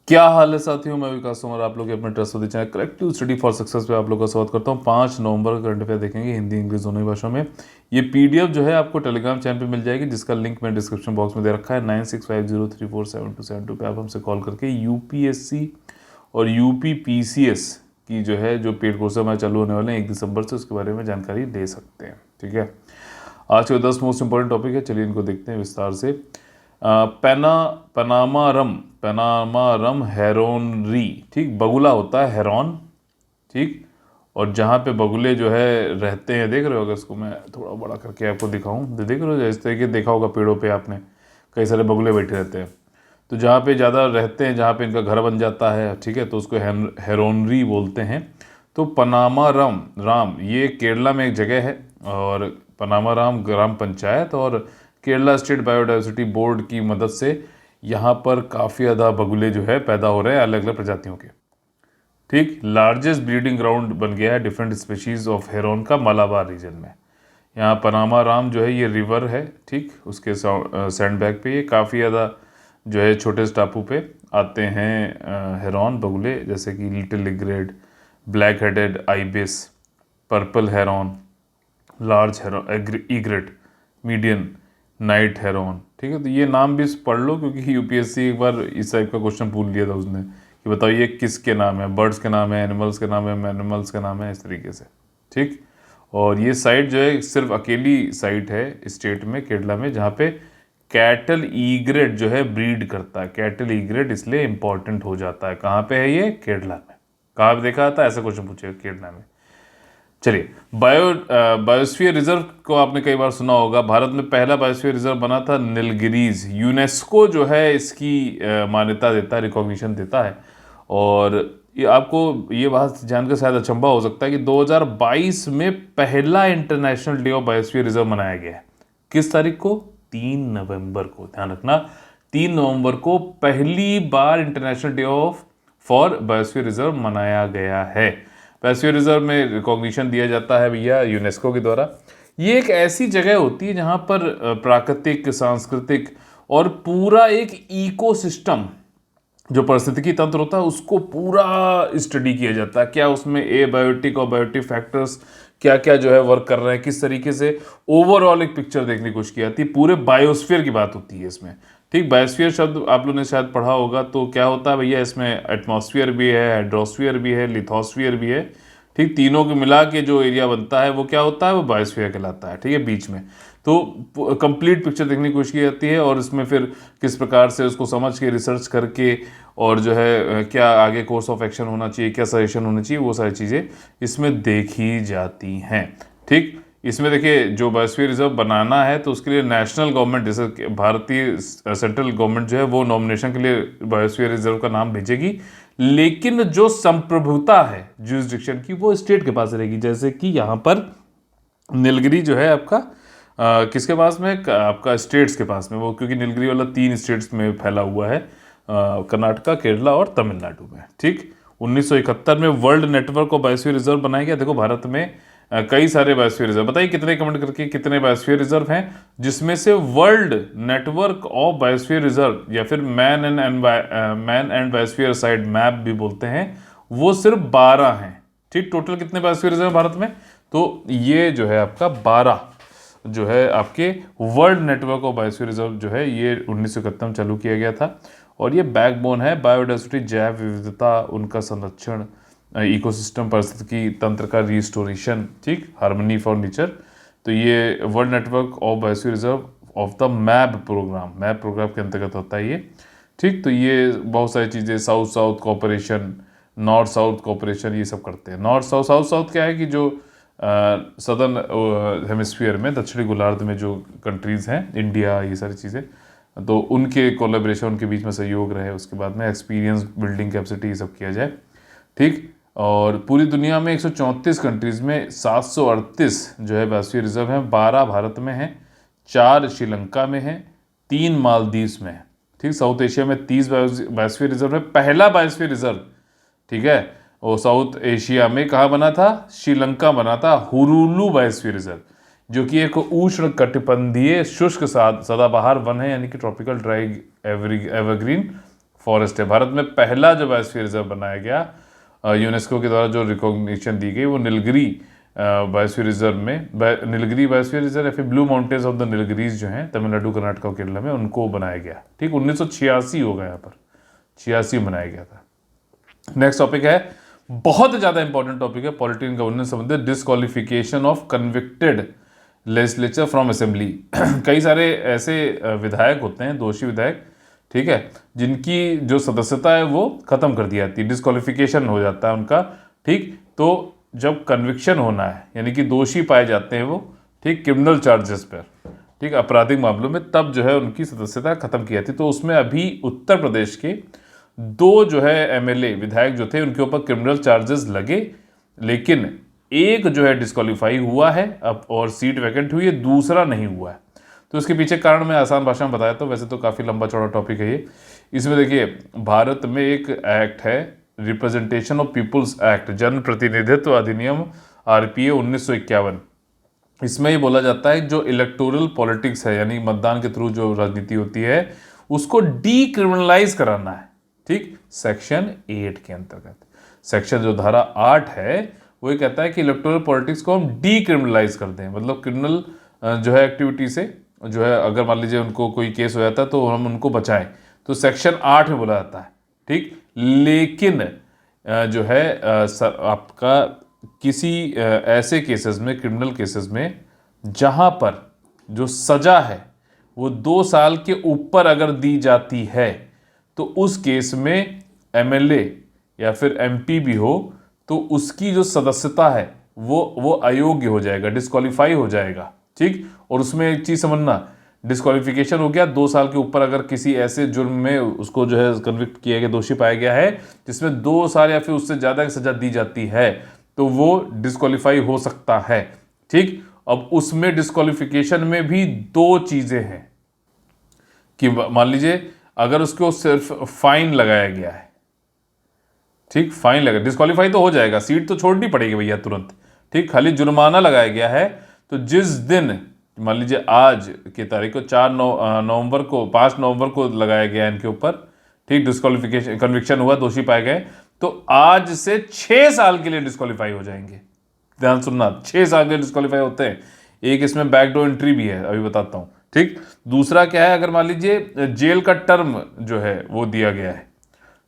क्या हाल है साथियों, मैं विकास तोमर आप लोग के अपने trust channel collective study for success पे आप लोग का स्वागत करता हूँ। 5 नवंबर करंट अफेयर देखेंगे हिंदी इंग्लिश दोनों ही भाषाओं में। ये पीडीएफ जो है आपको टेलीग्राम चैनल पे मिल जाएगी, जिसका लिंक मैं डिस्क्रिप्शन बॉक्स में दे रखा है। 9650347272 पे आप हमसे कॉल करके यूपीएससी और यूपीपीसीएस की जो पेड कोर्स हमारे चालू होने वाले हैं 1 दिसंबर से, उसके बारे में जानकारी ले सकते हैं। ठीक है, आज के 10 मोस्ट इंपॉर्टेंट टॉपिक है, चलिए इनको देखते हैं विस्तार से। पेनामा रम हेरोनरी, ठीक, बगुला होता है हेरॉन, ठीक। और जहाँ पे बगुले जो है रहते हैं, देख रहे हो, अगर इसको मैं थोड़ा बड़ा करके आपको दिखाऊं तो देख रहे हो, जैसे तरीके देखा होगा पेड़ों पे आपने कई सारे बगुले बैठे रहते हैं। तो जहाँ पे ज़्यादा रहते हैं, जहाँ पे इनका घर बन जाता है, ठीक है, तो उसको हेरोनरी बोलते हैं। तो पनामा राम ये केरला में एक जगह है, और पनामा राम ग्राम पंचायत और केरला स्टेट बायोडाइवर्सिटी बोर्ड की मदद से यहाँ पर काफ़ी ज़्यादा बगुले जो है पैदा हो रहे हैं, अलग अलग प्रजातियों के। ठीक, लार्जेस्ट ब्रीडिंग ग्राउंड बन गया है डिफरेंट स्पीशीज ऑफ हेरोन का मलाबार रीजन में। यहाँ पनामा राम जो है ये रिवर है, ठीक, उसके सैंड बैग पे ये काफ़ी ज़्यादा जो है छोटे से टापू पे आते हैं हेरॉन बगुले, जैसे कि little egret, black headed ibis, purple heron, large heron egret, median night heron. ठीक है, तो ये नाम भी पढ़ लो, क्योंकि यूपीएससी एक बार इस टाइप का क्वेश्चन पूछ लिया था उसने कि बताओ ये किसके नाम है, बर्ड्स के नाम है, एनिमल्स के नाम है, मैनिमल्स के नाम है, इस तरीके से। ठीक, और ये साइट जो है सिर्फ अकेली साइट है स्टेट में, केरला में, जहाँ पे कैटल ईग्रेट जो है ब्रीड करता है। कैटल ईग्रेट इसलिए इंपॉर्टेंट हो जाता है। कहाँ पे है ये? केरला में। कहाँ पे देखा था, ऐसा क्वेश्चन पूछेगा, केरला में। चलिए, बायोस्फीयर रिजर्व को आपने कई बार सुना होगा। भारत में पहला बायोस्फीयर रिजर्व बना था नीलगिरीज। यूनेस्को जो है इसकी मान्यता देता है, रिकॉग्निशन देता है। और ये आपको ये बात जानकर शायद अचंभा हो सकता है कि 2022 में पहला international day of biosphere reserve मनाया गया है। किस तारीख को? 3 नवंबर को। ध्यान रखना, 3 नवंबर को पहली बार international day of for biosphere reserve मनाया गया है। बायोस्फीयर रिजर्व में रिकॉग्निशन दिया जाता है भैया यूनेस्को के द्वारा। ये एक ऐसी जगह होती है जहाँ पर प्राकृतिक, सांस्कृतिक और पूरा एक इकोसिस्टम, जो पारिस्थितिकी तंत्र होता है, उसको पूरा स्टडी किया जाता है। क्या उसमें एबायोटिक और बायोटिक फैक्टर्स क्या क्या जो है वर्क कर रहे हैं, किस तरीके से ओवरऑल एक पिक्चर देखने की कोशिश की जाती है। पूरे बायोस्फीयर की बात होती है इसमें। ठीक, बायोस्फीयर शब्द आप लोगों ने शायद पढ़ा होगा। तो क्या होता है भैया, इसमें एटमॉस्फेयर भी है, हाइड्रोस्फीयर भी है, लिथोस्फीयर भी है। ठीक, तीनों को मिला के जो एरिया बनता है वो क्या होता है? वो बायोस्फीयर कहलाता है। ठीक है, बीच में तो कंप्लीट पिक्चर देखने की कोशिश की जाती है, और इसमें फिर किस प्रकार से उसको समझ के, रिसर्च करके, और जो है क्या आगे कोर्स ऑफ एक्शन होना चाहिए, क्या सजेशन होना चाहिए, वो सारी चीज़ें इसमें देखी जाती हैं। ठीक, इसमें देखिए, जो बायोस्फीयर रिजर्व बनाना है तो उसके लिए नेशनल गवर्नमेंट, जैसे भारतीय सेंट्रल गवर्नमेंट जो है वो नॉमिनेशन के लिए बायोस्फीयर रिजर्व का नाम भेजेगी, लेकिन जो संप्रभुता है जुरिसडिक्शन की वो स्टेट के पास रहेगी। जैसे कि यहाँ पर नीलगिरी जो है आपका किसके पास में? आपका स्टेट्स के पास में वो, क्योंकि नीलगिरी वाला 3 स्टेट्स में फैला हुआ है, कर्नाटका, केरला और तमिलनाडु में। ठीक, 1971 में world network of biosphere reserve बनाया गया। देखो, भारत में कई सारे बायोस्फीयर रिजर्व, बताइए कितने, कमेंट करके कितने बायोस्फीयर रिजर्व हैं, जिसमें से world network of biosphere reserve, या फिर man and biosphere side map भी बोलते हैं, वो सिर्फ 12 हैं। ठीक, टोटल कितने बायोस्फीयर रिजर्व भारत में? तो ये जो है आपका 12 जो है आपके world network of biosphere reserve जो है, ये 1971 में चालू किया गया था। और ये बैकबोन है बायोडाइवर्सिटी, जैव विविधता, उनका संरक्षण, इकोसिस्टम, पारिस्थितिकी तंत्र का रिस्टोरेशन, ठीक, हार्मनी फॉर नेचर। तो ये world network of biosphere reserve of the map programme के अंतर्गत होता है ये। ठीक, तो ये बहुत सारी चीज़ें, south south cooperation, north south cooperation, ये सब करते हैं। नॉर्थ साउथ, साउथ साउथ क्या है कि जो सदर्न हेमिस्फीयर में, दक्षिणी गोलार्ध में जो कंट्रीज़ हैं, इंडिया, ये सारी चीज़ें, तो उनके कोलैबोरेशन, उनके बीच में सहयोग रहे, उसके बाद में एक्सपीरियंस बिल्डिंग कैपेसिटी, ये सब किया जाए। ठीक, और पूरी दुनिया में 134 कंट्रीज़ में 738 जो है बायोस्फीयर रिजर्व हैं। 12 भारत में हैं, 4 श्रीलंका में हैं, 3 मालदीव्स में है। ठीक, साउथ एशिया में 30 बायोस्फीयर रिजर्व है। पहला बायोस्फीयर रिजर्व, ठीक है, वो साउथ एशिया में कहाँ बना था? श्रीलंका बना था, हुरुलू बायोस्फीयर रिजर्व, जो कि एक उष्ण कटिबंधीय शुष्क सदाबहार वन है, यानी कि ट्रॉपिकल ड्राई एवरग्रीन फॉरेस्ट है। भारत में पहला जो बायोस्फीयर रिजर्व बनाया गया यूनेस्को के द्वारा, जो रिकॉग्निशन दी गई, वो नीलगिरी बायोस्फीयर रिजर्व में, नीलगिरी बायोस्फीयर रिजर्व या फिर blue mountains of the Nilgiris जो हैं तमिलनाडु, कर्नाटक और केरला में, उनको बनाया गया। ठीक, 1986 होगा, यहाँ पर 86 बनाया गया था। नेक्स्ट टॉपिक है, बहुत ज्यादा इंपॉर्टेंट टॉपिक है, पॉलिटी एंड गवर्नेंस संबंधित, disqualification of convicted legislature from assembly. कई सारे ऐसे विधायक होते हैं, दोषी विधायक, ठीक है, जिनकी जो सदस्यता है वो खत्म कर दी जाती है, डिस्क्वालिफिकेशन हो जाता है उनका। ठीक, तो जब कन्विक्शन होना है, यानी कि दोषी पाए जाते हैं वो, ठीक, क्रिमिनल चार्जेस पर, ठीक, आपराधिक मामलों में, तब जो है उनकी सदस्यता खत्म की जाती है। तो उसमें अभी उत्तर प्रदेश के 2 जो है एमएलए विधायक जो थे, उनके ऊपर क्रिमिनल चार्जेस लगे, लेकिन एक जो है डिस्क्वालीफाई हुआ है अब और सीट वैकेंट हुई है, दूसरा नहीं हुआ है। तो इसके पीछे कारण मैं आसान भाषा में बताया, तो वैसे तो काफ़ी लंबा चौड़ा टॉपिक है ये। इसमें देखिए, भारत में एक एक्ट है, रिप्रेजेंटेशन ऑफ पीपुल्स एक्ट, जन प्रतिनिधित्व अधिनियम, आरपीए 1951। इसमें ये बोला जाता है जो इलेक्टोरल पॉलिटिक्स है, यानी मतदान के थ्रू जो राजनीति होती है, उसको डीक्रिमिनलाइज कराना है। ठीक, सेक्शन 8 के अंतर्गत, सेक्शन जो धारा 8 है वो ये कहता है कि इलेक्टोरल पॉलिटिक्स को हम डीक्रिमिनलाइज कर दें, मतलब क्रिमिनल जो है एक्टिविटी से, जो है अगर मान लीजिए उनको कोई केस हो जाता है तो हम उनको बचाएं, तो सेक्शन 8 में बोला जाता है। ठीक, लेकिन जो है आपका किसी ऐसे केसेस में, क्रिमिनल केसेस में, जहां पर जो सजा है वो 2 साल के ऊपर अगर दी जाती है, तो उस केस में एमएलए या फिर एमपी भी हो तो उसकी जो सदस्यता है वो अयोग्य हो जाएगा, डिस्क्वालीफाई हो जाएगा। ठीक, और उसमें एक चीज समझना, डिस्क्वालिफिकेशन हो गया 2 साल के ऊपर अगर किसी ऐसे जुर्म में उसको जो है कन्विक्ट किया गया, दोषी पाया गया है, जिसमें 2 साल या फिर उससे ज्यादा की सजा दी जाती है, तो वो डिस्क्वालीफाई हो सकता है। ठीक, अब उसमें डिस्क्वालिफिकेशन में भी 2 चीजें हैं कि मान लीजिए अगर उसको सिर्फ फाइन लगाया गया है, ठीक, फाइन लगा, डिस्क्वालीफाई तो हो जाएगा, सीट तो छोड़नी पड़ेगी भैया तुरंत। ठीक, खाली जुर्माना लगाया गया है, तो जिस दिन मान लीजिए आज की तारीख को 5 नवंबर को लगाया गया इनके ऊपर, ठीक, डिस्क्वालिफिकेशन, कन्विक्शन हुआ, दोषी पाए गए, तो आज से 6 साल के लिए डिस्क्वालीफाई हो जाएंगे। ध्यान सुनना, 6 साल के लिए डिस्क्वालीफाई होते हैं। एक इसमें बैकडोर एंट्री भी है, अभी बताता हूं। ठीक, दूसरा क्या है, अगर मान लीजिए जेल का टर्म जो है वो दिया गया है,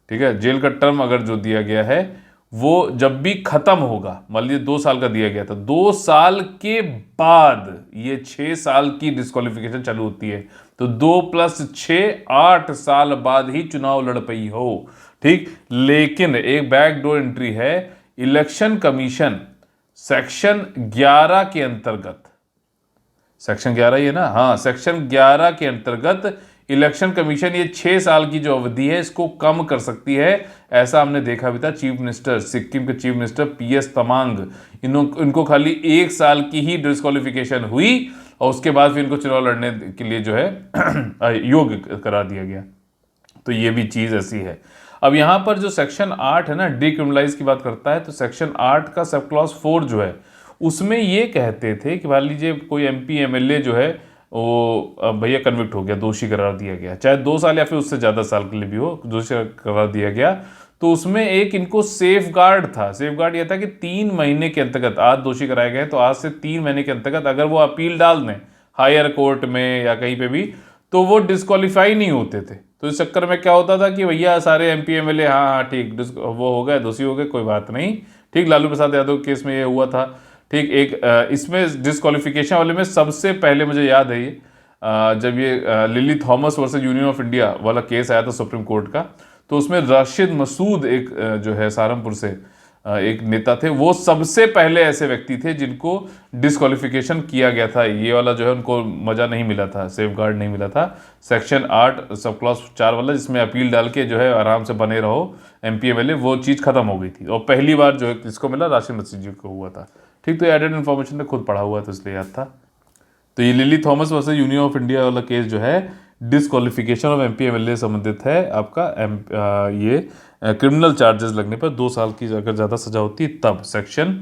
ठीक है, जेल का टर्म अगर जो दिया गया है वो जब भी खत्म होगा, मान लीजिए 2 साल का दिया गया था, 2 साल के बाद ये 6 साल की डिस्क्वालिफिकेशन चालू होती है, तो 2 + 6 8 साल बाद ही चुनाव लड़ पाई हो। ठीक, लेकिन एक बैकडोर एंट्री है, इलेक्शन कमीशन सेक्शन 11 के अंतर्गत, सेक्शन 11 ही है ना, हाँ, सेक्शन 11 के अंतर्गत इलेक्शन कमीशन ये 6 साल की जो अवधि है इसको कम कर सकती है। ऐसा हमने देखा भी था, चीफ मिनिस्टर, सिक्किम के चीफ मिनिस्टर पीएस तमांग, इनको खाली 1 साल की ही डिस्क्वालिफिकेशन हुई और उसके बाद फिर इनको चुनाव लड़ने के लिए जो है योग्य करा दिया गया। तो ये भी चीज ऐसी है। अब यहां पर जो सेक्शन 8 है ना, डीक्रिमिनलाइज की बात करता है, तो सेक्शन 8 का सब क्लॉज 4 जो है उसमें ये कहते थे कि मान लीजिए कोई एमपी एमएलए जो है वो भैया कन्विक्ट हो गया, दोषी करार दिया गया, चाहे 2 साल या फिर उससे ज़्यादा साल के लिए भी हो, दोषी करार दिया गया, तो उसमें एक इनको सेफ गार्ड था। सेफ गार्ड यह था कि 3 महीने के अंतर्गत, आज दोषी कराए गए तो आज से 3 महीने के अंतर्गत अगर वो अपील डाल दें हायर कोर्ट में या कहीं पे भी, तो वो डिस्क्वालीफाई नहीं होते थे। तो इस चक्कर में क्या होता था कि भैया सारे एमपी एमएलए, हाँ ठीक, वो हो गए, दोषी हो गए, कोई बात नहीं। ठीक, लालू प्रसाद यादव केस में ये हुआ था। ठीक, एक इसमें डिस्क्वालिफिकेशन वाले में सबसे पहले मुझे याद है ये जब ये lily Thomas versus union of India वाला केस आया था सुप्रीम कोर्ट का, तो उसमें राशिद मसूद एक जो है सहारनपुर से एक नेता थे, वो सबसे पहले ऐसे व्यक्ति थे जिनको डिस्क्वालिफिकेशन किया गया था। ये वाला जो है उनको मजा नहीं मिला था, सेफ गार्ड नहीं मिला था, सेक्शन 8 सब क्लॉज 4 वाला, जिसमें अपील डाल के जो है आराम से बने रहो एमपी एमएलए, वो चीज़ खत्म हो गई थी। और पहली बार जो है किसको मिला, राशिद मसूद जी को हुआ था। ठीक, तो एडेड इन्फॉर्मेशन ने खुद पढ़ा हुआ था इसलिए याद था। तो ये lily Thomas versus union of India वाला केस जो है डिस्क्वालिफिकेशन ऑफ एमपी एमएलए संबंधित है आपका। ये क्रिमिनल चार्जेस लगने पर 2 साल की अगर ज़्यादा सजा होती है तब। सेक्शन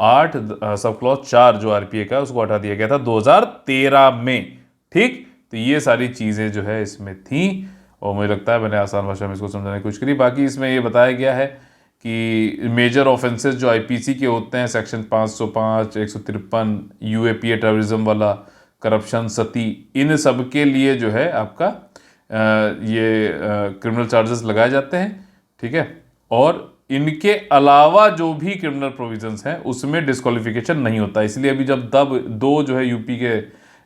8 सब क्लॉज 4 जो आरपीए का उसको हटा दिया गया था 2013 में। ठीक, तो ये सारी चीज़ें जो है इसमें थी। और मुझे लगता है मैंने आसान भाषा में इसको समझाने की कोशिश करी। बाकी इसमें ये बताया गया है कि मेजर ऑफेंसेस जो आईपीसी के होते हैं, सेक्शन 505, 153, यूएपीए टेररिज्म वाला, करप्शन, सती, इन सब के लिए जो है आपका ये क्रिमिनल चार्जेस लगाए जाते हैं, ठीक है। और इनके अलावा जो भी क्रिमिनल प्रोविजंस हैं उसमें डिस्क्वालिफिकेशन नहीं होता। इसलिए अभी जब तब दो जो है यूपी के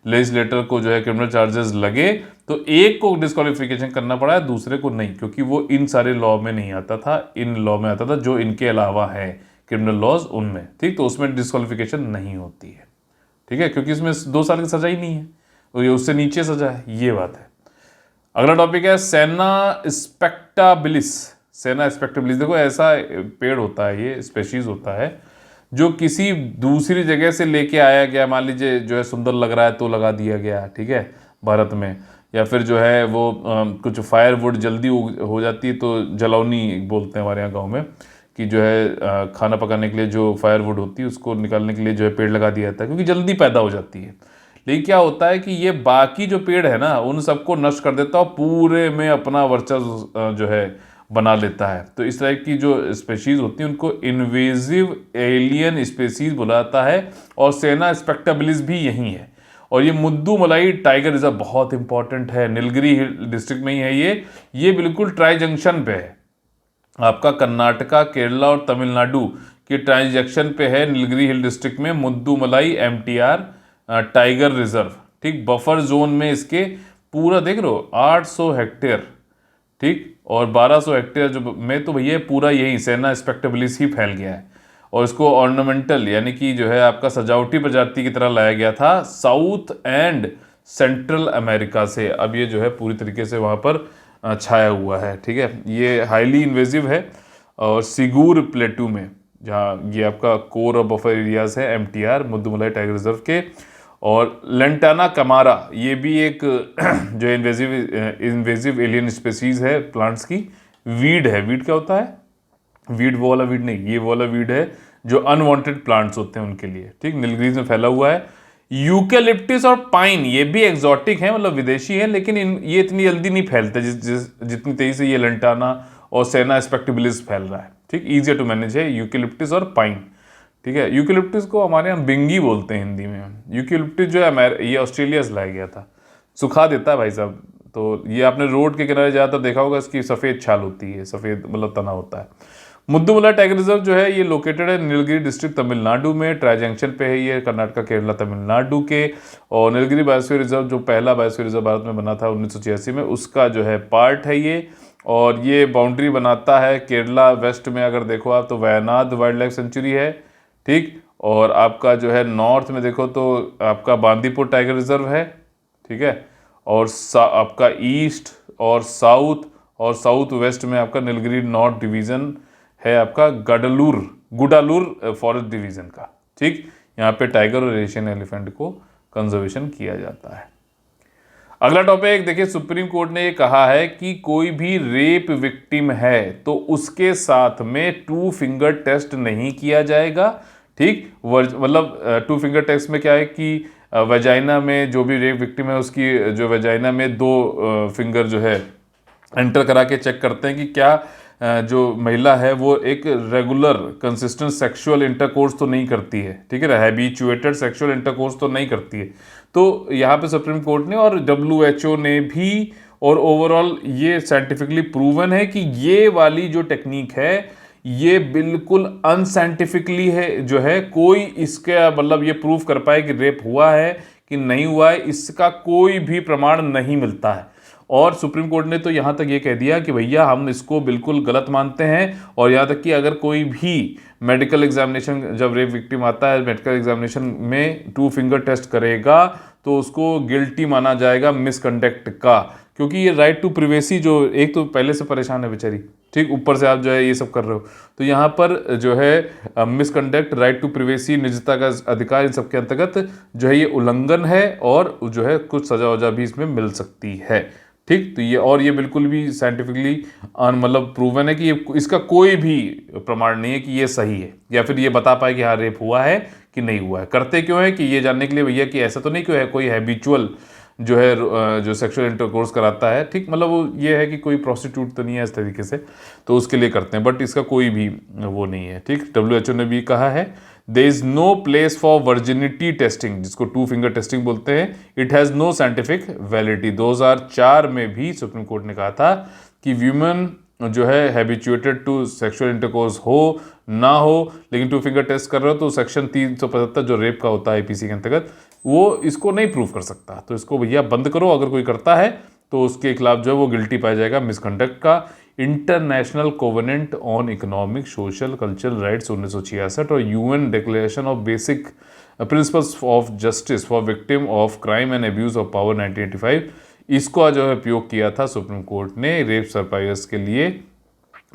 लेजिस्लेटर को जो है क्रिमिनल चार्जेस लगे तो एक को डिस्क्वालिफिकेशन करना पड़ा है, दूसरे को नहीं, क्योंकि वो इन सारे लॉ में नहीं आता था, इन लॉ में आता था जो इनके अलावा है क्रिमिनल लॉज उनमें, ठीक। तो उसमें डिस्क्वालिफिकेशन नहीं होती है, ठीक है, क्योंकि उसमें 2 साल की सजा ही नहीं है, तो ये उससे नीचे सजा है, ये बात है। अगला टॉपिक है सेना स्पेक्टाबिलिस। सेना स्पेक्टाबिलिस, देखो ऐसा पेड़ होता है, ये स्पेशीज होता है जो किसी दूसरी जगह से लेके आया गया, मान लीजिए जो है सुंदर लग रहा है तो लगा दिया गया, ठीक है, भारत में, या फिर जो है वो कुछ फायरवुड जल्दी हो जाती है तो जलौनी बोलते हैं हमारे यहाँ गाँव में, कि जो है खाना पकाने के लिए जो फायरवुड होती है उसको निकालने के लिए जो है पेड़ लगा दिया जाता है, क्योंकि जल्दी पैदा हो जाती है। लेकिन क्या होता है कि ये बाकी जो पेड़ है ना उन सबको नष्ट कर देता है और पूरे में अपना वर्चस्व जो है बना लेता है। तो इस तरह की जो स्पेशीज होती हैं उनको इन्वेजिव एलियन स्पेसीज बुलाता है, और सेना स्पेक्टाबिलिस भी यही है। और ये मुद्दुमलाई टाइगर रिजर्व बहुत इंपॉर्टेंट है, नीलगिरी हिल डिस्ट्रिक्ट में ही है ये बिल्कुल ट्राई जंक्शन पे है, आपका कर्नाटका, केरला और तमिलनाडु के ट्रांजैक्शन पे है नीलगिरी हिल डिस्ट्रिक्ट में मुद्दुमलाई एमटीआर टाइगर रिजर्व, ठीक। बफर जोन में इसके पूरा देख रहे हो 800 हेक्टेयर, ठीक, और 1200 हेक्टेयर जो में तो भैया पूरा यही सेना स्पेक्टाबिलिस ही फैल गया है। और इसको ऑर्नामेंटल यानी कि जो है आपका सजावटी प्रजाति की तरह लाया गया था साउथ एंड सेंट्रल अमेरिका से। अब ये जो है पूरी तरीके से वहाँ पर छाया हुआ है, ठीक है। ये हाईली इन्वेजिव है और सिगूर प्लेटू में, जहाँ ये आपका कोर ऑफ बफर एरियाज है एमटीआर मुद्दुमलाई टाइगर रिजर्व के। और लेंटाना कमारा ये भी एक जो इन्वेजिव एलियन स्पेसीज है प्लांट्स की, वीड है। वीड क्या होता है? वीड वो वाला वीड नहीं, ये वो वाला वीड है जो अनवांटेड प्लांट्स होते हैं उनके लिए, ठीक। नीलगिरीज में फैला हुआ है। यूकेलिप्टिस और पाइन ये भी एक्सोटिक है, मतलब विदेशी है, लेकिन ये इतनी जल्दी नहीं फैलते जितनी तेजी से ये लेंटाना और सेना स्पेक्टाबिलिस फैल रहा है, ठीक। ईजियर टू मैनेज है यूकेलिप्टिस और पाइन, ठीक है। यूकेलिप्टिस को हमारे यहाँ बिंगी बोलते हैं हिंदी में। यूकेलिप्टिस जो है ये ऑस्ट्रेलिया से लाया गया था, सुखा देता है भाई साहब। तो ये आपने रोड के किनारे ज़्यादातर देखा होगा, इसकी सफ़ेद छाल होती है, सफ़ेद मतलब तना होता है। मुद्दुमलाई टाइगर रिजर्व जो है ये लोकेटेड है नीलगिरी डिस्ट्रिक्ट तमिलनाडु में, ट्राई जंक्शन पे है ये कर्नाटका, केरला, तमिलनाडु के। और नीलगिरी बायोस्फीयर रिजर्व जो पहला बायोस्फीयर रिजर्व भारत में बना था 1986 में, उसका जो है पार्ट है ये। और ये बाउंड्री बनाता है केरला वेस्ट में, अगर देखो आप तो वयनाड वाइल्ड लाइफ सेंचुरी है, ठीक। और आपका जो है नॉर्थ में देखो तो आपका बांदीपुर टाइगर रिजर्व है, ठीक है। और आपका ईस्ट और साउथ वेस्ट में आपका नीलगिरी नॉर्थ डिवीजन है, आपका गुडालूर फॉरेस्ट डिवीजन का, ठीक। यहाँ पे टाइगर और एशियन एलिफेंट को कंजर्वेशन किया जाता है। अगला टॉपिक देखिए, सुप्रीम कोर्ट ने ये कहा है कि कोई भी रेप विक्टिम है तो उसके साथ में 2 फिंगर टेस्ट नहीं किया जाएगा, ठीक। मतलब 2 फिंगर टेस्ट में क्या है कि वेजाइना में जो भी रेप विक्टिम है उसकी जो वेजाइना में 2 फिंगर जो है एंटर करा के चेक करते हैं कि क्या जो महिला है वो एक रेगुलर कंसिस्टेंट सेक्सुअल इंटरकोर्स तो नहीं करती है, ठीक है, हैबिचुएटेड सेक्सुअल इंटरकोर्स तो नहीं करती है। तो यहाँ पे सुप्रीम कोर्ट ने और WHO ने भी और ओवरऑल ये साइंटिफिकली प्रूवन है कि ये वाली जो टेक्निक है ये बिल्कुल अनसाइंटिफिकली है, जो है कोई इसका मतलब ये प्रूव कर पाए कि रेप हुआ है कि नहीं हुआ है, इसका कोई भी प्रमाण नहीं मिलता है। और सुप्रीम कोर्ट ने तो यहाँ तक ये कह दिया कि भैया हम इसको बिल्कुल गलत मानते हैं, और यहाँ तक कि अगर कोई भी मेडिकल एग्जामिनेशन जब रेप विक्टिम आता है मेडिकल एग्जामिनेशन में 2 फिंगर टेस्ट करेगा तो उसको गिल्टी माना जाएगा मिसकंडक्ट का, क्योंकि ये राइट टू प्रिवेसी जो एक तो पहले से परेशान है बेचारी, ठीक, ऊपर से आप जो है ये सब कर रहे हो, तो यहाँ पर जो है मिसकंडक्ट, राइट टू प्रिवेसी, निजता का अधिकार, इन सब के अंतर्गत जो है ये उल्लंघन है और जो है कुछ सजा वजा भी इसमें मिल सकती है, ठीक। तो ये बिल्कुल भी साइंटिफिकली मतलब प्रूवन है कि ये इसका कोई भी प्रमाण नहीं है कि ये सही है या फिर ये बता पाए कि हाँ रेप हुआ है कि नहीं हुआ है। करते क्यों है कि ये जानने के लिए भैया कि ऐसा तो नहीं क्यों है कोई हैबिचुअल जो है जो सेक्सुअल इंटरकोर्स कराता है, ठीक, मतलब वो ये है कि कोई प्रोस्टिट्यूट तो नहीं है इस तरीके से, तो उसके लिए करते हैं, बट इसका कोई भी वो नहीं है, ठीक। WHO ने भी कहा है there is no place for virginity testing, जिसको 2 फिंगर टेस्टिंग बोलते हैं, it has no scientific validity. 2004 में भी सुप्रीम कोर्ट ने कहा था कि वीमेन जो है हैबिचुएटेड टू सेक्सुअल इंटरकोर्स हो ना हो, लेकिन 2 फिंगर टेस्ट कर रहे हो तो सेक्शन 375 जो रेप का होता है IPC के अंतर्गत, वो इसको नहीं प्रूव कर सकता। तो इसको भैया बंद करो, अगर कोई करता है तो उसके खिलाफ जो है वो गिल्टी पाया जाएगा मिसकंडक्ट का। International covenant on economic social cultural rights 1966 और UN declaration of basic principles of justice for victim of crime and abuse of power 1985, इसको जो है उपयोग किया था सुप्रीम कोर्ट ने रेप सर्वाइवर्स के लिए।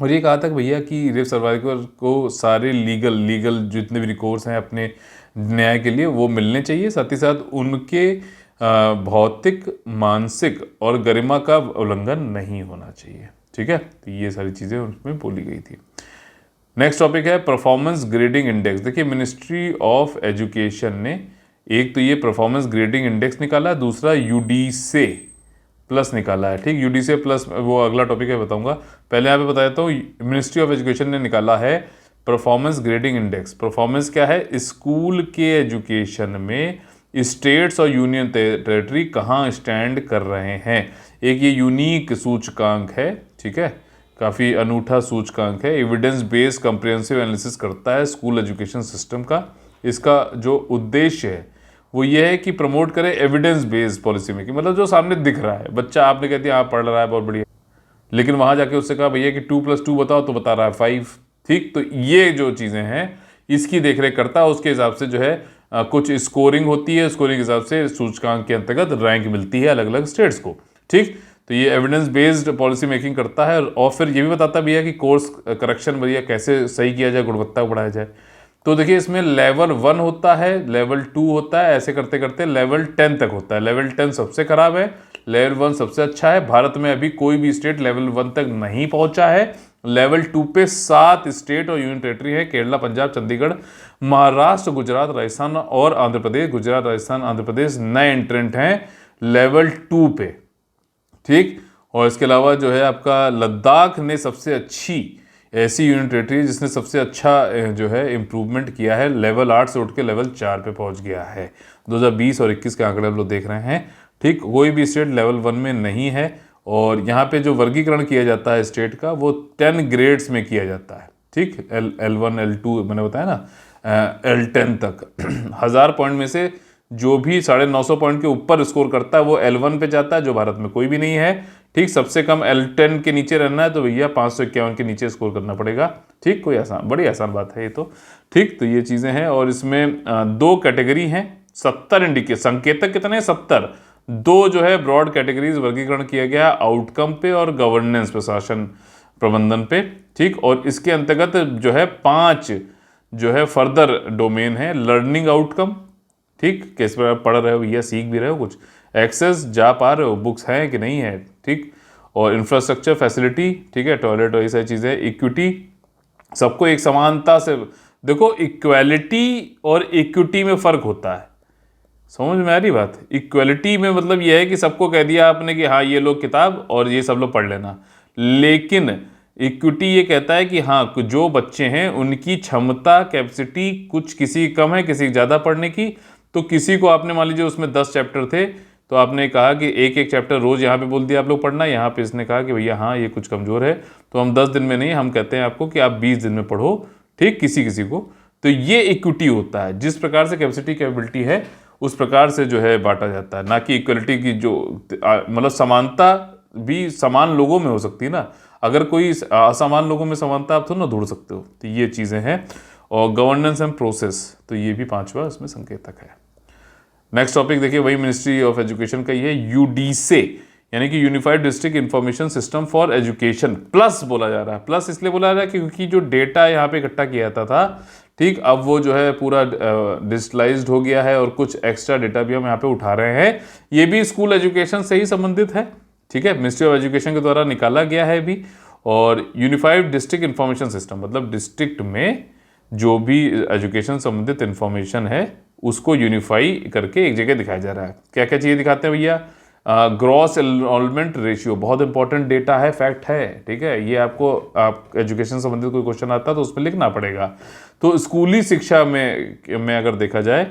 और ये कहा था कि भैया कि रेप सर्वाइवर को सारे लीगल जितने भी रिकोर्स हैं अपने न्याय के लिए वो मिलने चाहिए, साथ ही साथ उनके भौतिक, मानसिक और गरिमा का उल्लंघन नहीं होना चाहिए, ठीक है। तो ये सारी चीज़ें उसमें बोली गई थी। नेक्स्ट टॉपिक है परफॉर्मेंस ग्रेडिंग इंडेक्स। देखिए मिनिस्ट्री ऑफ एजुकेशन ने एक तो ये परफॉर्मेंस ग्रेडिंग इंडेक्स निकाला, दूसरा UDSE प्लस निकाला है, ठीक। UDSE प्लस वो अगला टॉपिक है, बताऊंगा। पहले यहाँ पे बता देता हूँ, मिनिस्ट्री ऑफ एजुकेशन ने निकाला है परफॉर्मेंस ग्रेडिंग इंडेक्स। परफॉर्मेंस क्या है? स्कूल के एजुकेशन में स्टेट्स और यूनियन टेरिटरी कहाँ स्टैंड कर रहे हैं। एक ये यूनिक सूचकांक है, ठीक है, काफ़ी अनूठा सूचकांक है। एविडेंस बेस्ड कंप्रिहेंसिव एनालिसिस करता है स्कूल एजुकेशन सिस्टम का। इसका जो उद्देश्य है वो ये है कि प्रमोट करे एविडेंस बेस्ड पॉलिसी मेकिंग, मतलब जो सामने दिख रहा है, बच्चा आपने कह दिया आप पढ़ रहा है बहुत बढ़िया, लेकिन वहाँ जाके उससे कहा भैया कि 2+2 बताओ तो बता रहा है 5, ठीक। तो ये जो चीज़ें हैं इसकी देखरेख करता है, उसके हिसाब से जो है कुछ स्कोरिंग होती है, स्कोरिंग के हिसाब से सूचकांक के अंतर्गत रैंक मिलती है अलग अलग स्टेट्स को, ठीक। तो ये एविडेंस बेस्ड पॉलिसी मेकिंग करता है और फिर ये भी बताता भी है कि कोर्स करेक्शन भैया कैसे सही किया जाए, गुणवत्ता बढ़ाया जाए। तो देखिए इसमें लेवल 1 होता है, लेवल 2 होता है, ऐसे करते करते लेवल 10 तक होता है। लेवल 10 सबसे खराब है, लेवल 1 सबसे अच्छा है। भारत में अभी कोई भी स्टेट लेवल 1 तक नहीं पहुंचा है। लेवल 2 पे 7 स्टेट और यूनियन टेरिटरी है, केरला, पंजाब, चंडीगढ़, महाराष्ट्र, गुजरात, राजस्थान और आंध्र प्रदेश। गुजरात, राजस्थान, आंध्र प्रदेश नए एंट्रेंट हैं लेवल 2 पे, ठीक। और इसके अलावा जो है आपका लद्दाख ने सबसे अच्छी ऐसी यूनियन टेरिटरी जिसने सबसे अच्छा जो है इम्प्रूवमेंट किया है, लेवल 8 से उठ के लेवल 4 पे पहुंच गया है। 2020 और 21 के आंकड़े हम लोग देख रहे हैं, ठीक। कोई भी स्टेट लेवल 1 में नहीं है। और यहाँ पे जो वर्गीकरण किया जाता है स्टेट का वो 10 ग्रेड्स में किया जाता है, ठीक। L1 L2 मैंने बताया ना, L10 तक 1000 पॉइंट में से जो भी 950 पॉइंट के ऊपर स्कोर करता है वो L1 पे जाता है, जो भारत में कोई भी नहीं है, ठीक। सबसे कम L10 के नीचे रहना है तो भैया 551 के नीचे स्कोर करना पड़ेगा, ठीक। कोई आसान, बड़ी आसान बात है ये तो, ठीक। तो ये चीज़ें हैं और इसमें 2 कैटेगरी हैं, 70 इंडिकेट संकेतक कितने हैं? 70। 2 जो है ब्रॉड कैटेगरीज वर्गीकरण किया गया आउटकम पे और गवर्नेंस पे, शासन प्रबंधन पे, ठीक। और इसके अंतर्गत जो है 5 जो है फर्दर डोमेन है। लर्निंग आउटकम, ठीक, किस पर आप पढ़ रहे हो या सीख भी रहे हो कुछ, एक्सेस, जा पा रहे हो, बुक्स हैं कि नहीं है, ठीक। और इंफ्रास्ट्रक्चर फैसिलिटी, ठीक है, टॉयलेट और ये सारी चीज़ें। इक्विटी, सबको एक समानता से देखो, इक्वालिटी और इक्विटी में फ़र्क होता है, समझ में आ रही बात? इक्वालिटी में मतलब यह है कि सबको कह दिया आपने कि हाँ ये लोग किताब और ये सब लोग पढ़ लेना, लेकिन इक्विटी ये कहता है कि हाँ जो बच्चे हैं उनकी क्षमता, कैपेसिटी कुछ किसी की कम है, किसी की ज़्यादा पढ़ने की। तो किसी को आपने मान लीजिए उसमें 10 चैप्टर थे तो आपने कहा कि एक चैप्टर रोज़ यहाँ पे बोल दिया आप लोग पढ़ना, यहाँ पे इसने कहा कि भैया हाँ ये कुछ कमज़ोर है तो हम 10 दिन में नहीं, हम कहते हैं आपको कि आप 20 दिन में पढ़ो, ठीक, किसी किसी को। तो ये इक्विटी होता है, जिस प्रकार से कैपेसिटी कैपेबिलिटी है उस प्रकार से जो है बांटा जाता है, ना कि इक्वलिटी की जो मतलब समानता भी समान लोगों में हो सकती है ना, अगर कोई असमान लोगों में समानता आप थोड़ा ना ढूंढ सकते हो। तो ये चीज़ें हैं। और गवर्नेंस एंड प्रोसेस, तो ये भी 5वां इसमें संकेतक है। नेक्स्ट टॉपिक देखिए वही मिनिस्ट्री ऑफ एजुकेशन का ही है, UDSE यानी कि unified district information system for education. Plus बोला जा रहा है, प्लस इसलिए बोला जा रहा है क्योंकि जो डेटा यहाँ पे इकट्ठा किया जाता था, ठीक, अब वो जो है पूरा डिजिटलाइज्ड हो गया है और कुछ एक्स्ट्रा डेटा भी हम यहाँ पे उठा रहे हैं। ये भी स्कूल एजुकेशन से ही संबंधित है, ठीक है, मिनिस्ट्री ऑफ एजुकेशन के द्वारा निकाला गया है भी। और यूनिफाइड डिस्ट्रिक्ट इंफॉर्मेशन सिस्टम मतलब डिस्ट्रिक्ट में जो भी एजुकेशन संबंधित इंफॉर्मेशन है उसको यूनिफाई करके एक जगह दिखाया जा रहा है। क्या क्या चीज़ें दिखाते हैं भैया? ग्रॉस एनरोलमेंट रेशियो बहुत इंपॉर्टेंट डेटा है, फैक्ट है, ठीक है। ये आपको आप एजुकेशन संबंधित कोई क्वेश्चन आता है तो उसमें लिखना पड़ेगा। तो स्कूली शिक्षा में अगर देखा जाए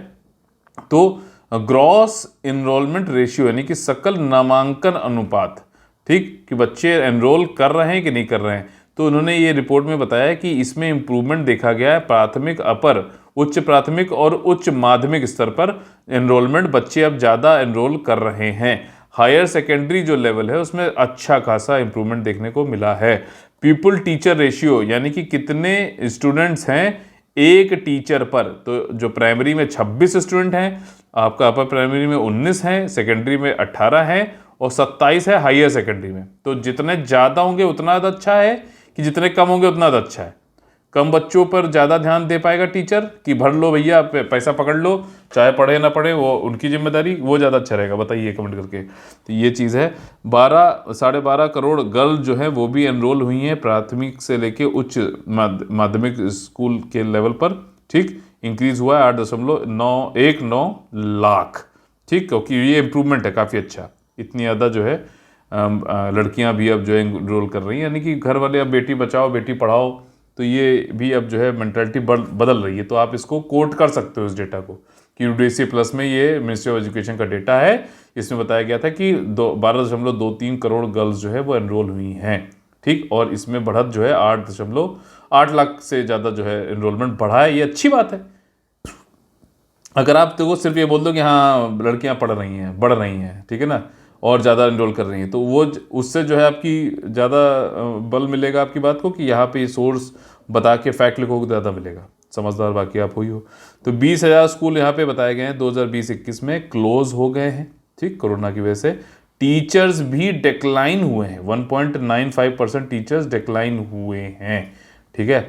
तो ग्रॉस एनरोलमेंट रेशियो यानी कि सकल नामांकन अनुपात, ठीक, कि बच्चे एनरोल कर रहे हैं कि नहीं कर रहे हैं। तो उन्होंने ये रिपोर्ट में बताया कि इसमें इंप्रूवमेंट देखा गया है प्राथमिक, अपर, उच्च प्राथमिक और उच्च माध्यमिक स्तर पर एनरोलमेंट, बच्चे अब ज़्यादा एनरोल कर रहे हैं। हायर सेकेंडरी जो लेवल है उसमें अच्छा खासा इंप्रूवमेंट देखने को मिला है। पीपल टीचर रेशियो यानी कि कितने स्टूडेंट्स हैं एक टीचर पर, तो जो प्राइमरी में 26 स्टूडेंट हैं, आपका अपर प्राइमरी में 19 हैं, सेकेंडरी में 18 हैं और 27 है हायर सेकेंडरी में। तो जितने ज़्यादा होंगे उतना अच्छा है कि जितने कम होंगे उतना अच्छा है? कम बच्चों पर ज़्यादा ध्यान दे पाएगा टीचर कि भर लो भैया पैसा पकड़ लो, चाहे पढ़े ना पढ़े वो उनकी जिम्मेदारी, वो ज़्यादा अच्छा रहेगा? बताइए कमेंट करके। तो ये चीज़ है। 12.5 करोड़ गर्ल जो है वो भी एनरोल हुई हैं प्राथमिक से लेके उच्च माध्यमिक स्कूल के लेवल पर, ठीक। इंक्रीज हुआ है 8.919 लाख, ठीक, क्योंकि ये इंप्रूवमेंट है काफ़ी अच्छा। इतनी ज़्यादा जो है लड़कियां भी अब जो है एनरोल कर रही हैं, यानी कि घर वाले अब बेटी बचाओ बेटी पढ़ाओ, तो ये भी अब जो है मेंटालिटी बदल रही है। तो आप इसको कोट कर सकते हो इस डेटा को कि यूडीसी प्लस में ये मिनिस्ट्री ऑफ एजुकेशन का डेटा है। इसमें बताया गया था कि 12.23 करोड़ गर्ल्स जो है वो एनरोल हुई हैं, ठीक। और इसमें बढ़त जो है 8.8 लाख से ज़्यादा जो है एनरोलमेंट बढ़ा है। ये अच्छी बात है। अगर आप तो सिर्फ ये बोल दो कि हाँ लड़कियां पढ़ रही हैं, बढ़ रही हैं, ठीक है ना, और ज़्यादा एनरोल कर रही हैं, तो वो उससे जो है आपकी ज़्यादा बल मिलेगा आपकी बात को कि यहाँ पे सोर्स बता के फैक्ट लिखोगे तो ज़्यादा मिलेगा। समझदार बाकी आप हुई हो। तो 20,000 स्कूल यहाँ पे बताए गए हैं 2020-21 में क्लोज हो गए हैं, ठीक, कोरोना की वजह से। टीचर्स भी डिक्लाइन हुए हैं, 1.95% टीचर्स डिक्लाइन हुए हैं, ठीक है।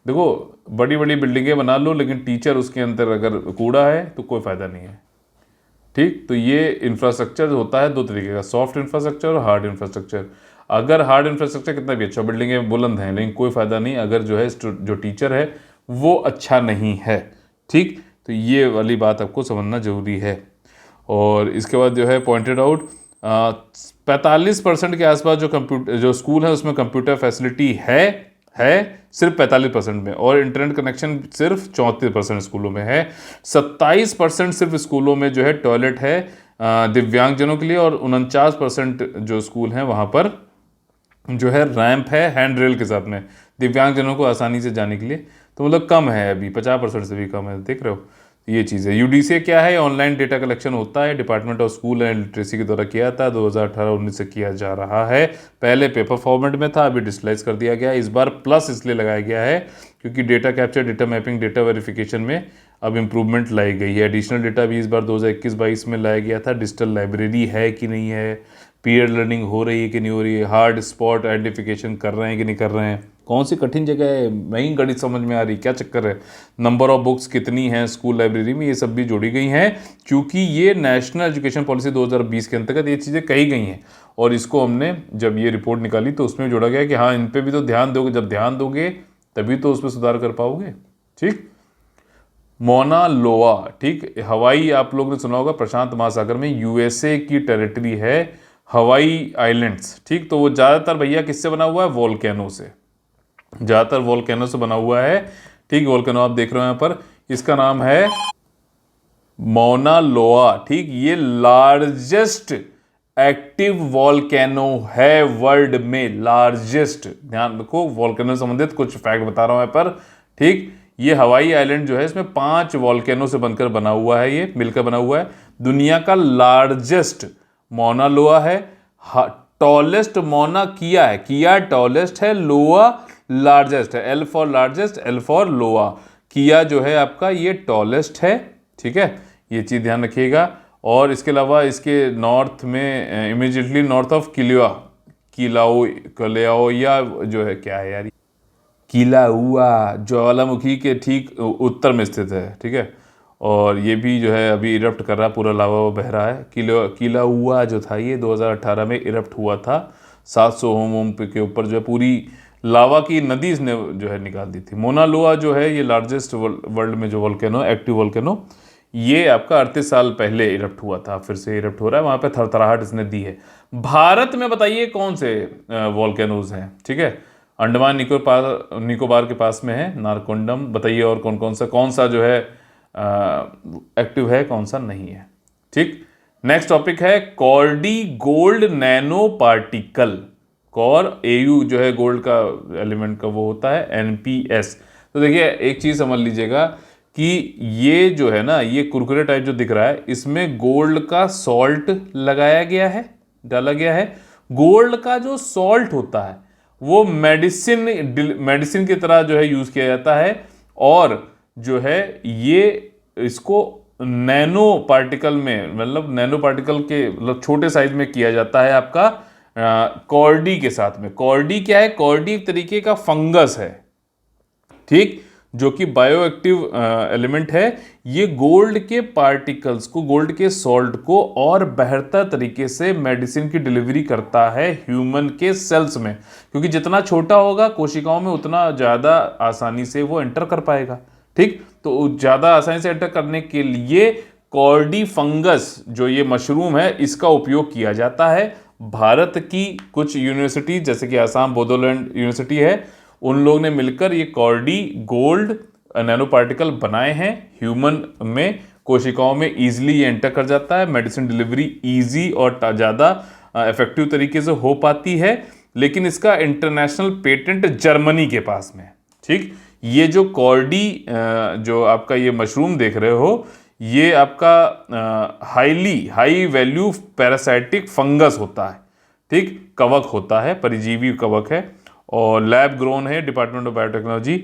देखो बड़ी बड़ी बिल्डिंगें बना लो लेकिन टीचर उसके अंदर अगर कूड़ा है तो कोई फ़ायदा नहीं है, ठीक। तो ये इंफ्रास्ट्रक्चर होता है दो तरीके का, सॉफ्ट इंफ्रास्ट्रक्चर और हार्ड इंफ्रास्ट्रक्चर। अगर हार्ड इंफ्रास्ट्रक्चर कितना भी अच्छा, बिल्डिंगें बुलंद हैं, लेकिन कोई फ़ायदा नहीं अगर जो है जो टीचर है वो अच्छा नहीं है, ठीक। तो ये वाली बात आपको समझना जरूरी है। और इसके बाद जो है पॉइंटेड आउट 45% के आसपास जो स्कूल है उसमें कंप्यूटर फैसिलिटी है सिर्फ 45% में, और इंटरनेट कनेक्शन सिर्फ 34% स्कूलों में है। 27% सिर्फ स्कूलों में जो है टॉयलेट है दिव्यांगजनों के लिए, और 49% जो स्कूल हैं वहाँ पर जो है रैंप है हैंड रेल के साथ में दिव्यांगजनों को आसानी से जाने के लिए। तो मतलब कम है, अभी 50% से भी कम है, देख रहे हो। ये चीज़ है। यूडीसी क्या है? ऑनलाइन डेटा कलेक्शन होता है, department of school and literacy के द्वारा किया था, 2018-19 से किया जा रहा है। पहले पेपर फॉर्मेट में था, अभी डिजिटलाइज कर दिया गया। इस बार प्लस इसलिए लगाया गया है क्योंकि data capture, data mapping, data verification में अब इंप्रूवमेंट लाई गई है। एडिशनल डेटा भी इस बार 2021-22 में लाया गया था। डिजिटल लाइब्रेरी है कि नहीं है, पीयर लर्निंग हो रही है कि नहीं हो रही है, हार्ड स्पॉट आइडेंटिफिकेशन कर रहे हैं कि नहीं कर रहे हैं, कौन सी कठिन जगह है नहीं गणित समझ में आ रही, क्या चक्कर है, नंबर ऑफ बुक्स कितनी हैं स्कूल लाइब्रेरी में, ये सब भी जोड़ी गई हैं क्योंकि ये नेशनल एजुकेशन पॉलिसी 2020 के अंतर्गत ये चीज़ें कही गई हैं। और इसको हमने जब ये रिपोर्ट निकाली तो उसमें जोड़ा गया कि हाँ इन पे भी तो ध्यान दोगे, जब ध्यान दोगे तभी तो उसमें सुधार कर पाओगे, ठीक। मौना लोआ, ठीक, हवाई, आप लोगों ने सुना होगा प्रशांत महासागर में यूएसए की टेरिटरी है हवाई आइलैंड्स, ठीक। तो वो ज़्यादातर भैया किससे बना हुआ है? वोल्केनो से, ज़्यादातर वोल्केनो से बना हुआ है, ठीक। वोल्केनो आप देख रहे हो यहाँ पर, इसका नाम है मौना लोआ, ठीक। ये लार्जेस्ट एक्टिव वोल्केनो है वर्ल्ड में, लार्जेस्ट। ध्यान रखो, वोल्केनो संबंधित कुछ फैक्ट बता रहा हूं यहाँ पर, ठीक। ये हवाई आइलैंड जो है इसमें 5 वोल्केनो से बनकर बना हुआ है, ये मिलकर बना हुआ है। दुनिया का लार्जेस्ट मौना लोआ है। टॉलेस्ट मौना किया है, किया टॉलेस्ट है, लोआ लार्जेस्ट है, L for largest, L for लोआ। किया जो है आपका ये टॉलेस्ट है, ठीक है, ये चीज़ ध्यान रखिएगा। और इसके अलावा इसके नॉर्थ में इमीडिएटली नॉर्थ ऑफ किलाउया जो है, क्या है यार, किलाउआ ज्वालामुखी के ठीक उत्तर में स्थित है, ठीक है। और ये भी जो है अभी इरप्ट कर रहा है, पूरा लावा बह रहा है। किलाउआ जो था ये 2018 में इरप्ट हुआ था, 700 होम के ऊपर जो है पूरी लावा की नदी इसने जो है निकाल दी थी। मोना लोआ जो है ये लार्जेस्ट वर्ल्ड में जो वोल्केनो, एक्टिव वोल्केनो, ये आपका 38 साल पहले इरप्ट हुआ था, फिर से इरप्ट हो रहा है, वहां पे थरथराहट इसने दी है। भारत में बताइए कौन से वॉल्केनोज हैं, ठीक है। अंडमान निकोबार के पास में है नारकोंडम, बताइए और कौन सा जो है एक्टिव है, कौन सा नहीं है, ठीक। नेक्स्ट टॉपिक है कॉर्डी गोल्ड नैनो पार्टिकल। कॉर एयू जो है गोल्ड का एलिमेंट का वो होता है, एनपीएस। तो देखिए एक चीज समझ लीजिएगा कि ये जो है ना, ये कुरकुरे टाइप जो दिख रहा है, इसमें गोल्ड का सॉल्ट लगाया गया है, डाला गया है। गोल्ड का जो सॉल्ट होता है वो मेडिसिन की तरह जो है यूज किया जाता है, और जो है ये इसको नैनो पार्टिकल में, मतलब नैनो पार्टिकल के मतलब छोटे साइज में किया जाता है आपका कॉर्डी के साथ में। कॉर्डी क्या है? कॉर्डी एक तरीके का फंगस है, ठीक, जो कि बायो एक्टिव एलिमेंट है। ये गोल्ड के पार्टिकल्स को, गोल्ड के सॉल्ट को और बेहतर तरीके से मेडिसिन की डिलीवरी करता है ह्यूमन के सेल्स में, क्योंकि जितना छोटा होगा कोशिकाओं में उतना ज़्यादा आसानी से वो एंटर कर पाएगा, ठीक। तो ज़्यादा आसानी से एंटर करने के लिए कॉर्डी फंगस जो ये मशरूम है इसका उपयोग किया जाता है। भारत की कुछ यूनिवर्सिटी जैसे कि आसाम बोडोलैंड यूनिवर्सिटी है, उन लोगों ने मिलकर ये कॉर्डी गोल्ड नैनो पार्टिकल बनाए हैं। ह्यूमन में कोशिकाओं में इजीली ये एंटर कर जाता है, मेडिसिन डिलीवरी इजी और ज़्यादा इफेक्टिव तरीके से हो पाती है। लेकिन इसका इंटरनेशनल पेटेंट जर्मनी के पास में, ठीक। ये जो कॉर्डी जो आपका ये मशरूम देख रहे हो, ये आपका हाई वैल्यू पैरासाइटिक फंगस होता है, ठीक, कवक होता है, परिजीवी कवक है, और लैब ग्रोन है, डिपार्टमेंट ऑफ बायोटेक्नोलॉजी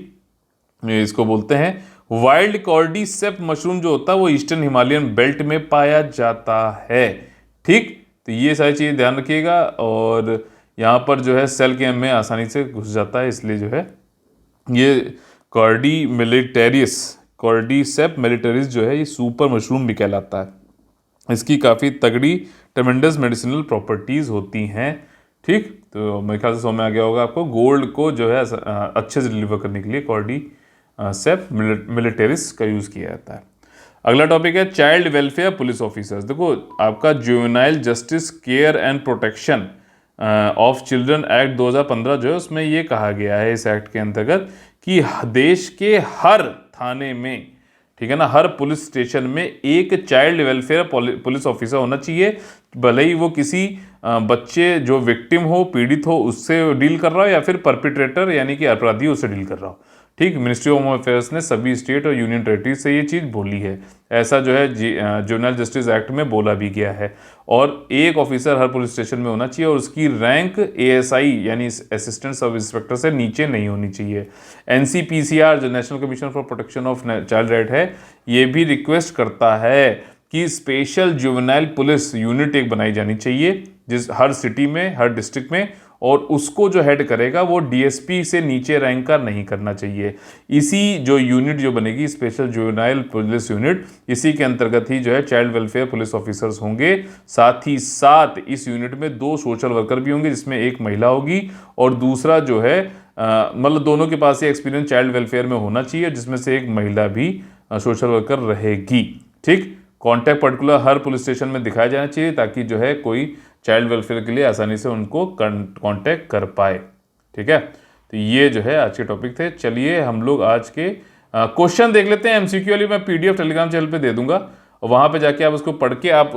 इसको बोलते हैं। वाइल्ड कॉर्डीसेप मशरूम जो होता है वो ईस्टर्न हिमालयन बेल्ट में पाया जाता है, ठीक। तो ये सारी चीज़ें ध्यान रखिएगा। और यहाँ पर जो है सेल के में आसानी से घुस जाता है, इसलिए जो है ये कॉर्डीसेप मिलिटरीज जो है ये सुपर मशरूम भी कहलाता है। इसकी काफ़ी तगड़ी ट्रेमेंडस मेडिसिनल प्रॉपर्टीज़ होती हैं, ठीक। तो मेरे ख्याल से समझ में आ गया होगा आपको। गोल्ड को जो है अच्छे से डिलीवर करने के लिए कॉर्डीसेप मिलिटरीज का यूज़ किया जाता है। अगला टॉपिक है चाइल्ड वेलफेयर पुलिस ऑफिसर्स। देखो आपका juvenile justice care and protection of children act 2015 जो है उसमें ये कहा गया है इस एक्ट के अंतर्गत कि देश के हर थाने में, ठीक है ना, हर पुलिस स्टेशन में एक चाइल्ड वेलफेयर पुलिस ऑफिसर होना चाहिए। भले ही वो किसी बच्चे जो विक्टिम हो, पीड़ित हो, उससे डील कर रहा हो, या फिर परपिट्रेटर यानी कि अपराधी उससे डील कर रहा हो, ठीक। मिनिस्ट्री ऑफ होम अफेयर्स ने सभी स्टेट और यूनियन टेरिटरी से ये चीज़ बोली है। ऐसा जो है जुवेनाइल जस्टिस एक्ट में बोला भी गया है। और एक ऑफिसर हर पुलिस स्टेशन में होना चाहिए, और उसकी रैंक एएसआई यानी असिस्टेंट सब इंस्पेक्टर से नीचे नहीं होनी चाहिए। एनसीपीसीआर जो national commission for protection of child right है, ये भी रिक्वेस्ट करता है कि स्पेशल जुवेनाइल पुलिस यूनिट एक बनाई जानी चाहिए जिस हर सिटी में, हर डिस्ट्रिक्ट में, और उसको जो हेड करेगा वो डीएसपी से नीचे रैंक का नहीं करना चाहिए। इसी जो यूनिट जो बनेगी स्पेशल जुवेनाइल पुलिस यूनिट, इसी के अंतर्गत ही जो है चाइल्ड वेलफेयर पुलिस ऑफिसर्स होंगे। साथ ही साथ इस यूनिट में 2 सोशल वर्कर भी होंगे, जिसमें एक महिला होगी और दूसरा जो है मतलब दोनों के पास ये एक्सपीरियंस चाइल्ड वेलफेयर में होना चाहिए, जिसमें से एक महिला भी सोशल वर्कर रहेगी, ठीक। कॉन्टैक्ट पर्टिकुलर हर पुलिस स्टेशन में दिखाया जाना चाहिए ताकि जो है कोई चाइल्ड वेलफेयर के लिए आसानी से उनको कांटेक्ट कर पाए, ठीक है। तो ये जो है आज के टॉपिक थे। चलिए हम लोग आज के क्वेश्चन देख लेते हैं। एमसीक्यू वाली मैं पीडीएफ टेलीग्राम चैनल पे दे दूंगा, और वहां पे जाके आप उसको पढ़ के आप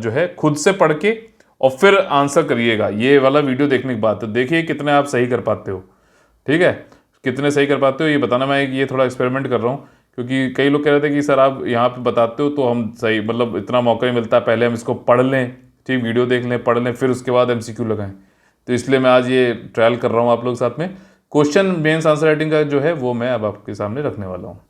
जो है खुद से पढ़ के और फिर आंसर करिएगा ये वाला वीडियो देखने के बाद। तो देखिए कितने आप सही कर पाते हो, ठीक है, कितने सही कर पाते हो ये बताना। मैं ये थोड़ा एक्सपेरिमेंट कर रहा हूँ, क्योंकि कई लोग कह रहे थे कि सर आप यहाँ पे बताते हो तो हम सही, मतलब इतना मौका नहीं मिलता, पहले हम इसको पढ़ लें, ठीक, वीडियो देख लें, पढ़ लें, फिर उसके बाद एमसीक्यू लगाएं। तो इसलिए मैं आज ये ट्रायल कर रहा हूँ आप लोग साथ में। क्वेश्चन मेंस आंसर राइटिंग का जो है वो मैं अब आपके सामने रखने वाला हूँ।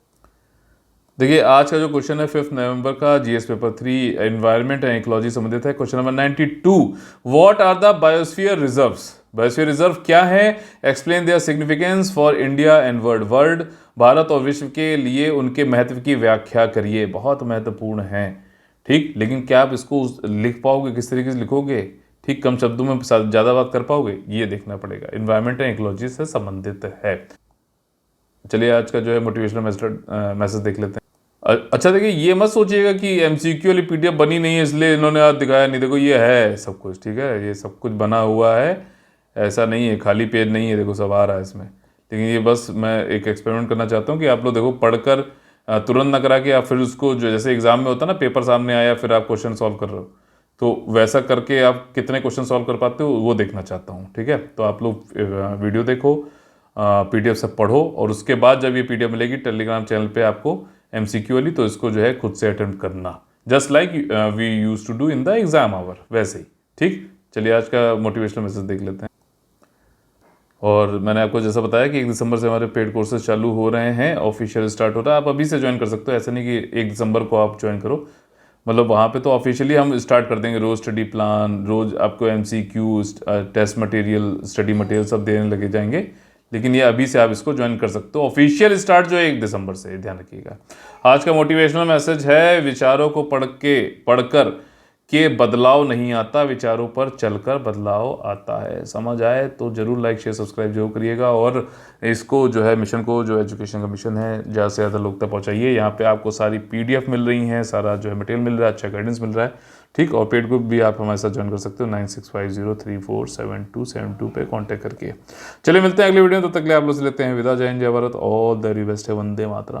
देखिए आज का जो क्वेश्चन है 5 नवंबर का GS paper 3 environment and ecology संबंधित है। Question number 92, what are the biosphere reserves? Biosphere reserve क्या है? Explain their significance for India and world. Bharat और विश्व के लिए उनके महत्व की व्याख्या करिए। बहुत महत्वपूर्ण है, ठीक, लेकिन क्या आप इसको लिख पाओगे? किस तरीके से लिखोगे? ठीक, कम शब्दों में ज़्यादा बात कर पाओगे? ये देखना पड़ेगा। इन्वायरमेंट एंड इकोलॉजी से संबंधित है। चलिए आज का जो है मोटिवेशनल मैसेज देख लेते हैं। अच्छा देखिए, ये मत सोचिएगा कि एमसीक्यू वाली पीडीएफ बनी नहीं है इसलिए इन्होंने आज दिखाया नहीं। देखो ये है सब कुछ, ठीक है, ये सब कुछ बना हुआ है, ऐसा नहीं है, खाली पेज नहीं है, देखो सब आ रहा है इसमें। लेकिन ये बस मैं एक एक्सपेरिमेंट करना चाहता हूँ कि आप लोग देखो पढ़कर तुरंत ना करा के आप फिर उसको, जो जैसे एग्जाम में होता है ना, पेपर सामने आया फिर आप क्वेश्चन सॉल्व कर रहे हो, तो वैसा करके आप कितने क्वेश्चन सॉल्व कर पाते हो वो देखना चाहता हूँ। ठीक है, तो आप लोग वीडियो देखो, पीडीएफ से पढ़ो, और उसके बाद जब ये पीडीएफ मिलेगी टेलीग्राम चैनल पे आपको एमसीक्यू वाली, तो इसको जो है खुद से अटेम्प्ट करना, just like we use to do in the exam hour, वैसे ही। ठीक, चलिए आज का मोटिवेशनल मैसेज देख लेते हैं। और मैंने आपको जैसा बताया कि 1 दिसंबर से हमारे पेड कोर्सेज चालू हो रहे हैं, ऑफिशियल स्टार्ट हो रहा है, आप अभी से ज्वाइन कर सकते हो, ऐसा नहीं कि 1 दिसंबर को आप ज्वाइन करो। मतलब वहाँ पे तो ऑफिशियली हम स्टार्ट कर देंगे, रोज़ स्टडी प्लान, रोज़ आपको MCQ, test material, study material सब देने लगे जाएंगे। लेकिन ये अभी से आप इसको ज्वाइन कर सकते हो, ऑफिशियल स्टार्ट जो है 1 दिसंबर से, ध्यान रखिएगा। आज का मोटिवेशनल मैसेज है, विचारों को पढ़कर के बदलाव नहीं आता, विचारों पर चलकर बदलाव आता है। समझ आए तो जरूर लाइक शेयर सब्सक्राइब जरूर करिएगा, और इसको जो है मिशन को, जो एजुकेशन का मिशन है, ज़्यादा से ज़्यादा लोग तक पहुँचाइए। यहाँ पे आपको सारी पीडीएफ मिल रही हैं, सारा जो है मटेरियल मिल रहा है, अच्छा गाइडेंस मिल रहा है। ठीक, और पेड ग्रुप भी आप हमारे साथ ज्वाइन कर सकते हो 9650347272 पे कॉन्टैक्ट करके। चलिए मिलते हैं अगले वीडियो में, तब तक के लिए आप लोग से लेते हैं विदा। जय हिंद, जय Bharat, all the very best है, वंदे मातरम।